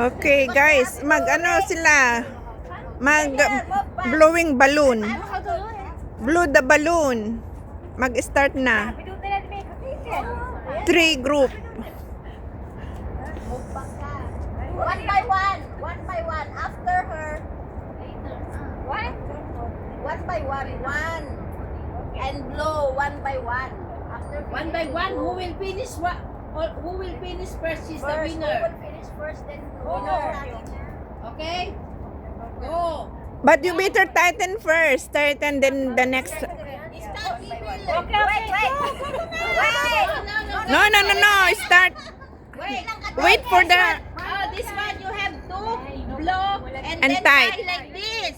Okay, guys, mag-ano sila? Blowing balloon. Blow the balloon. Mag-start na. 3 group. One by one. One by one. After her. What? One by one. One. And blow one by one. After One by one, who will finish what? Or who will finish first is the First, winner. who will finish first, then Oh, winner. Okay? Go. But you better tighten first. Tighten, then the next. Okay, wait. Wait. No, no, no, no. Start. Wait for the... This one you have to blow and And then tight. tie like this.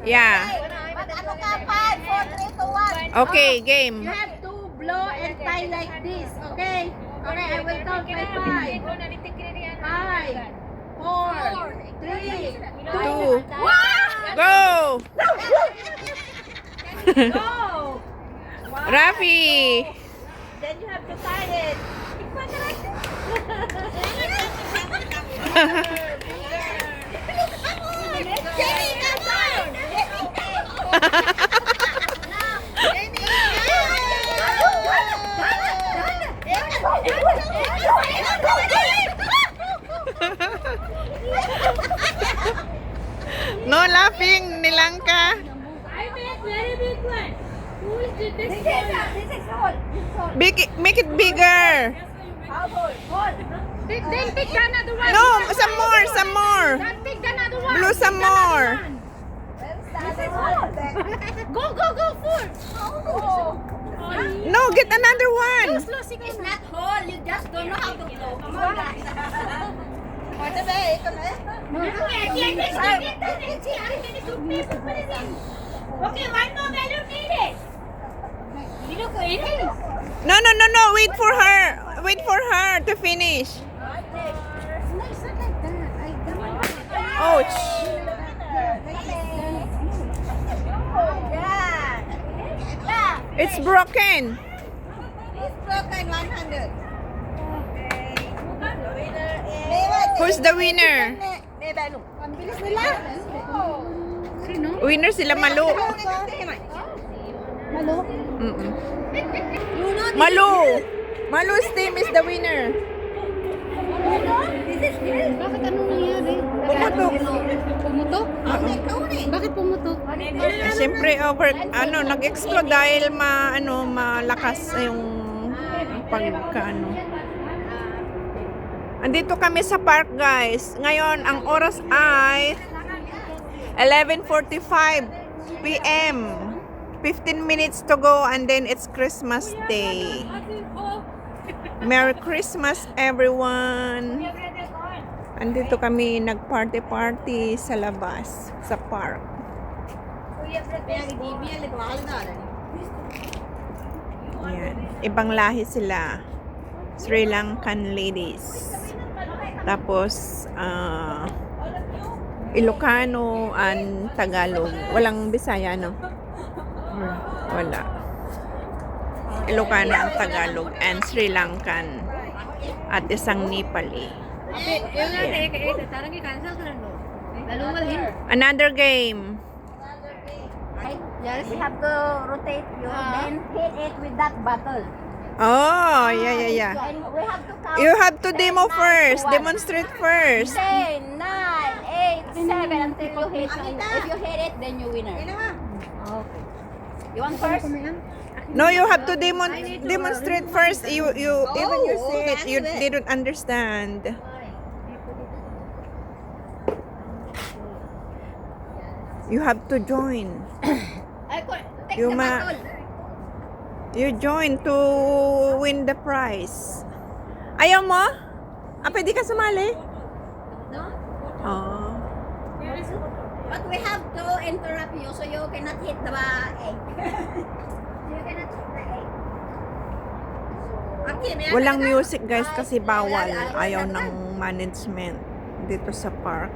Yeah. Mag-ano ka? 5, 4, 3, 2, 1. Okay, game. You have to blow and tie like this. Okay? Okay, I will count by 5. 5, 4, 3, 2. 1. Go! Go! Rafi! Then you have to tie it. No laughing, Nilangka. Very big one. Who is the next one? Make it bigger. Then take another one. No, some more, some more. Then take another one. Blow some more. Go, full. No, get another one. It's not whole. You just don't know how to blow. Come on, guys. Ito ba? Ito ba? Okay, one more balloon needed. No, no, no, no. Wait for her. Wait for her to finish. Ouch. Yeah. It's broken. It's broken 100. Who's the winner? Ang bilis nila. Winner sila Malu. Malu? Mm-mm. Malu. Malu's team is the winner. Bakit ano nangyari? Pumutok. Pumutok? Bakit pumutok? Siyempre nag-explode dahil malakas yung pagkaano. Andito kami sa park, guys. Ngayon ang oras ay 11:45 PM. 15 minutes to go and then it's Christmas Day. Merry Christmas, everyone. Andito kami nag-party sa labas, sa park. Yan. Ibang lahi sila. Sri Lankan ladies. Tapos, Ilocano and Tagalog. Walang Bisaya, no? Wala. Ilocano and Tagalog and Sri Lankan. At isang Nepali. Another game. Yes. We have to rotate you, then hit it with that bottle. Oh, yeah. And we have to count. You have to 10, demo 9, first. 1. Demonstrate first. 10, 9, 8, 7 until you hit. If you hit it, then you winner. Okay. You want first? No, you have to demonstrate first. You even you said that's you it. didn't understand. You have to join. Take You the ma- bottle. You join to win the prize. Ayaw mo? Pwede ka sumali? No? Oh. But we have to interrupt you so you cannot hit the egg. You cannot hit the egg. Okay, may Walang ano ka? music, guys, kasi bawal. Ayaw ng management dito sa park.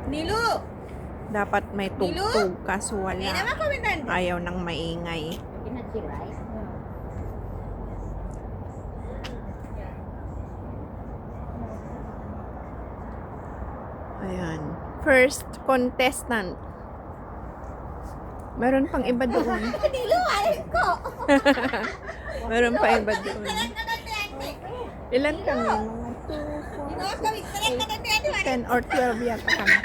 Nilu! Dapat may tugtog, kaso wala. Hindi naman komentan. Ayaw ng maingay. Cannot see rice. first contestant. Meron pang iba doon. Hindi lumayan ko. Meron pa iba doon. Ilan kami? Mga 10 or 12 yata kami.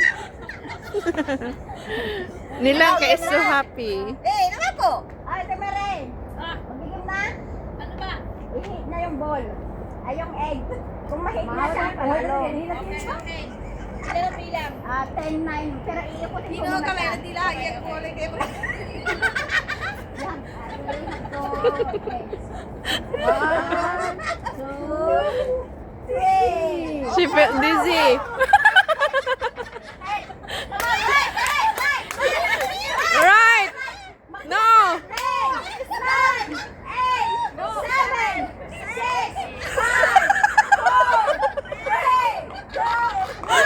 Nilangka is so happy. Eh, naman ko. Ay, Temere. Magiging na? Ano ba? I-hit na yung ball. Ay, yung egg. Kung ma-hit na siya, panalo. Okay. Pero bilang. 10-9. Pero iikutin ko muna siya. Yan. Okay. 1, 2, 3. She felt dizzy. Right! No! 9, 8, 7, 6, 5, 4, 3, 2, 1.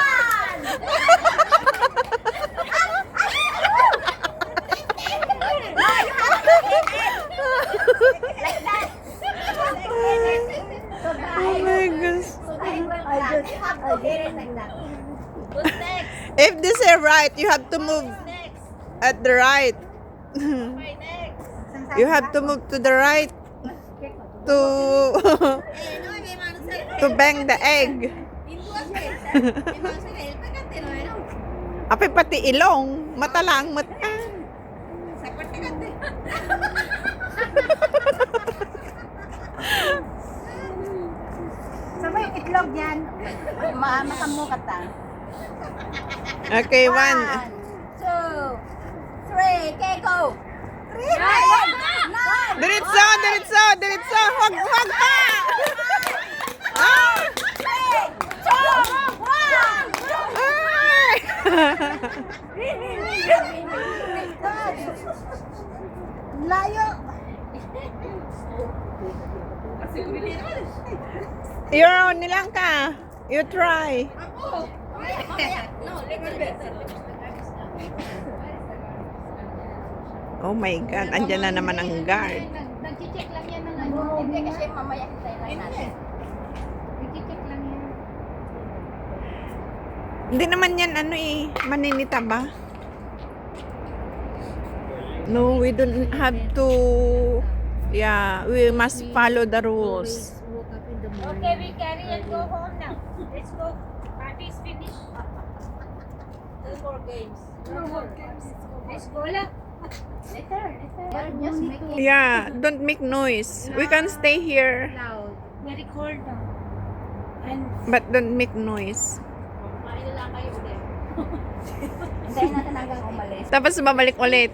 Like that. Oh my gosh. You have to hit it like that. Who's next? If this is right, you have to move Next. at the right. Okay, next. You have to move to the right to to bang the egg. Apay pati ilong, mata lang, mata. Saan ba yung itlog yan? Makamukat ta. Okay, 1. 1, 2, 3, okay, go! 3, 9, Diretso, diretso, diretso. Huwag, huwag pa. Ah! 2, 1. Layo! You're on Nilangka. You try. Oh my God, andyan na naman ang guard. Nag-check lang yan ng ano. Hindi kasi mamaya hintayin lang natin. Nag-check lang yan. Hindi naman yan ano eh, maninita ba? No, we don't have to, yeah, we must follow the rules. Woke up in the morning. Okay, we carry and go home now. Let's go. Party is finished. No more games. Let's go lah. Later. Just make it. Yeah, don't make noise. We can stay here, Loud. Very cold now. And but don't make noise. Kumain na lang kayo ulit. Hintayin natin hanggang umalis. Tapos babalik ulit.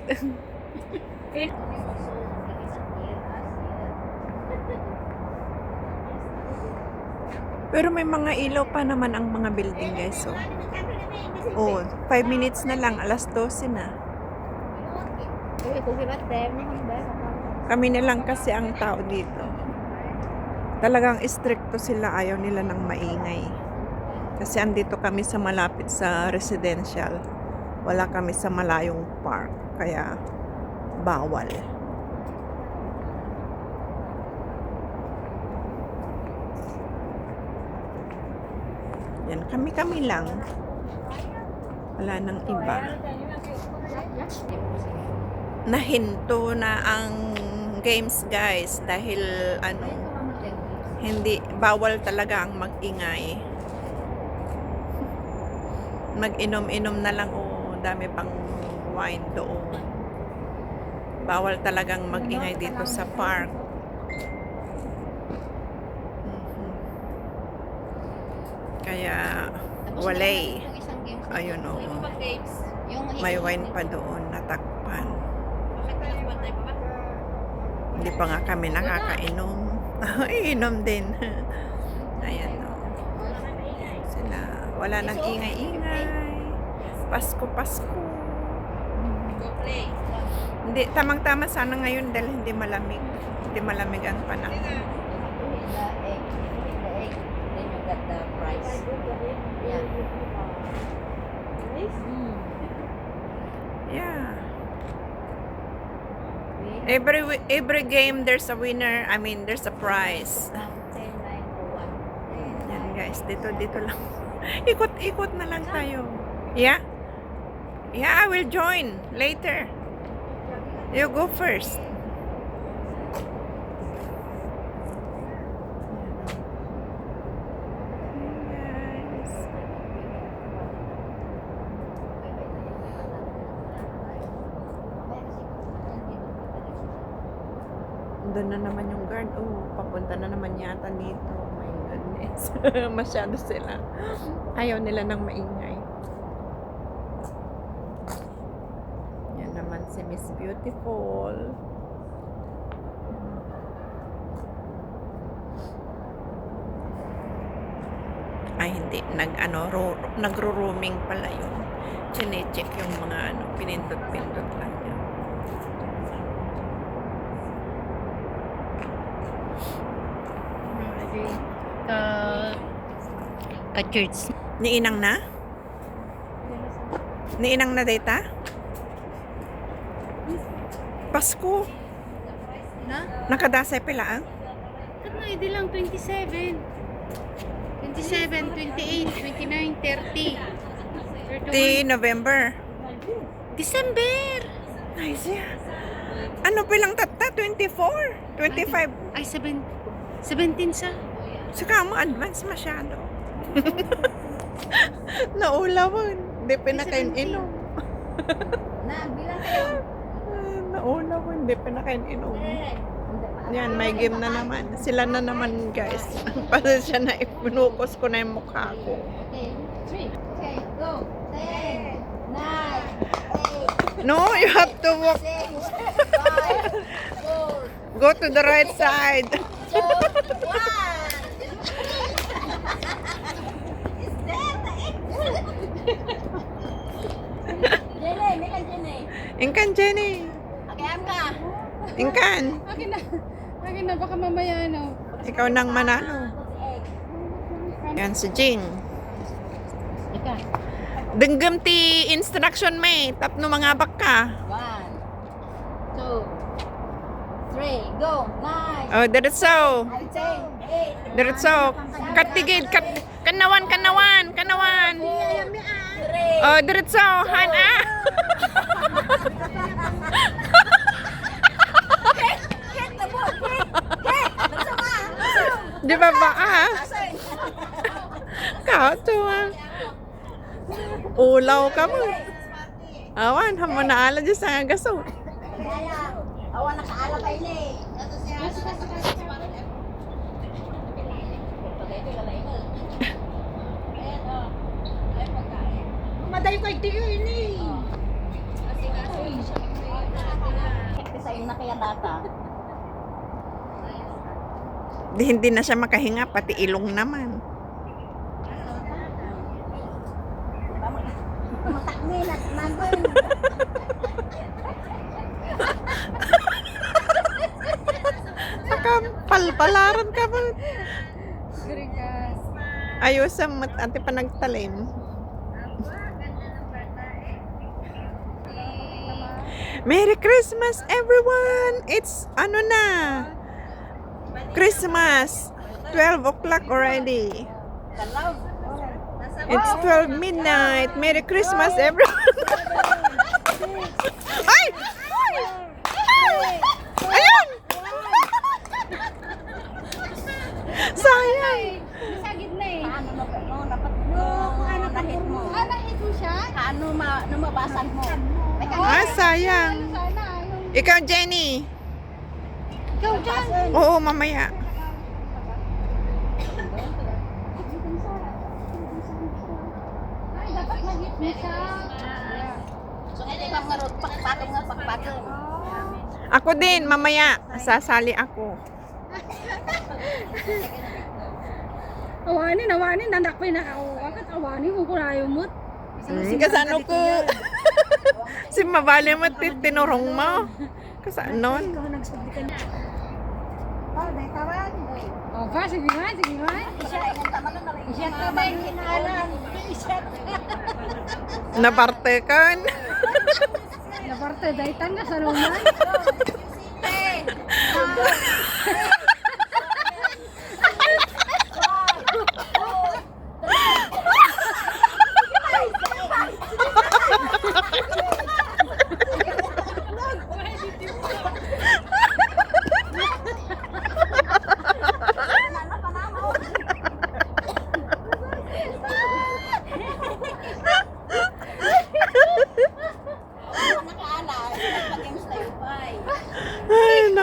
Pero may mga ilaw pa naman ang mga building guys. So, oh, 5 minutes na lang, alas 12 na. Kami na lang kasi ang tao dito. Talagang stricto sila, ayaw nila ng maingay. Kasi andito kami sa malapit sa residential. Wala kami sa malayong park, kaya bawal. Yan, kami-kami lang. Wala nang iba. Nahinto na ang games guys dahil ano, hindi, bawal talaga ang mag-ingay. Mag-inom-inom na lang, oh, dami pang wine doon. Bawal talagang mag-ingay dito sa park. Kaya walay. Ayun, oh. May wine pa doon, natakpan. Hindi pa nga kami nakakainom. Inom din. Ayan, oh. Sila, wala nang ingay-ingay. Pasko, Pasko. Hindi, tamang-tama sana ngayon dahil hindi malamig. Hindi malamig ang panahon. The egg. Then you got the price. Yeah. Yeah. Every game there's a winner. I mean, there's a prize. 10, 9, 1. Yan guys, dito lang. Ikot-ikot na lang tayo. Yeah? Yeah, I will join later. You go first. Guys. Doon na naman yung guard. Oh, papunta na naman yata dito. My goodness. Masyado sila. Ayaw nila ng maingay. Yan naman si Miss Beautiful. Ay, hindi. Nagro-roaming pala yun. Chine-check yung mga pinindot-pindot lang yun. Ka-church. Niinang na? Niinang na data? Pasko. Na? Nakadasay pila ang? Kat na, hindi lang 27. 27, 28, 29, 30. Di November. December! Nice yeah. Ano pilang tata? 24? 25? Ay, 17 sa. Saka mo advance masyado. Naulawan. Hindi pinakain-inom. Na, bilang kayo. Naulawan. Hindi pinakain-inom. Yan, may game na naman. Sila na naman, guys. Pasensya na, ipinukos ko na yung mukha ko. Okay, 3. Okay, go. 10, 9, 8, No, you have to walk. 6, 5, 4, Go to the right side. 2, 1. Is that the Jenny, may kan Jenny. Ingkan, Jenny. Okay, Amka. Ingkan. Akin na, baka mamaya, no? Ikaw nang manalo. Yan si Jing. Ika. Denggam ti instruction may. Tapno mga baka. 1, 2, 3, go. 9, Oh, diretso. 10, 8, Diretso. Katigid. Kanawan. 3, Oh, diretso. Hana. hit the ball, hit. Bersama. Di ba ba ah? Kautuwa. Ulaw ka mo. Awan, hamo na ala dyan sa gaso. Kaya, awan nakaala kayo na eh. Maday ko itiyo ini. Sa iyo na kaya data. Di hindi na siya makahinga, pati ilong naman. Matakmin at nandun. Saka palpalaran ka ba? Ayos sa ate pa nagtalim. Merry Christmas everyone! It's ano na? Christmas! 12 o'clock already. Kalaw. It's 12 midnight. Merry Christmas everyone! Ay! Ayun! Sayang! Sa gitna eh. Paano mo no, dapat mo nahit mo. Nahit mo siya? Paano mabasan mo? Teka, Ah, sayang. Sana, yung... Ikaw, Jenny. Ikaw dyan. Oo, mamaya. Ay, dapat nahit mo siya. so hindi bang ngarot pakpatong. Ako din, mamaya. Sasali ako. Awanin, nanak pa na ako. Bakit awanin mo kung ayaw mo? Kasano ko. Si mabali mo tinurong mo. Kasanon. O ba, sige nga. Isyat ka ba yung kinalan? Isyat. Naparte kan. Naparte, daitan ka sa luman.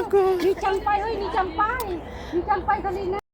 ko. Ni Champay, hoy, ni Champay. Ni Champay, dali na.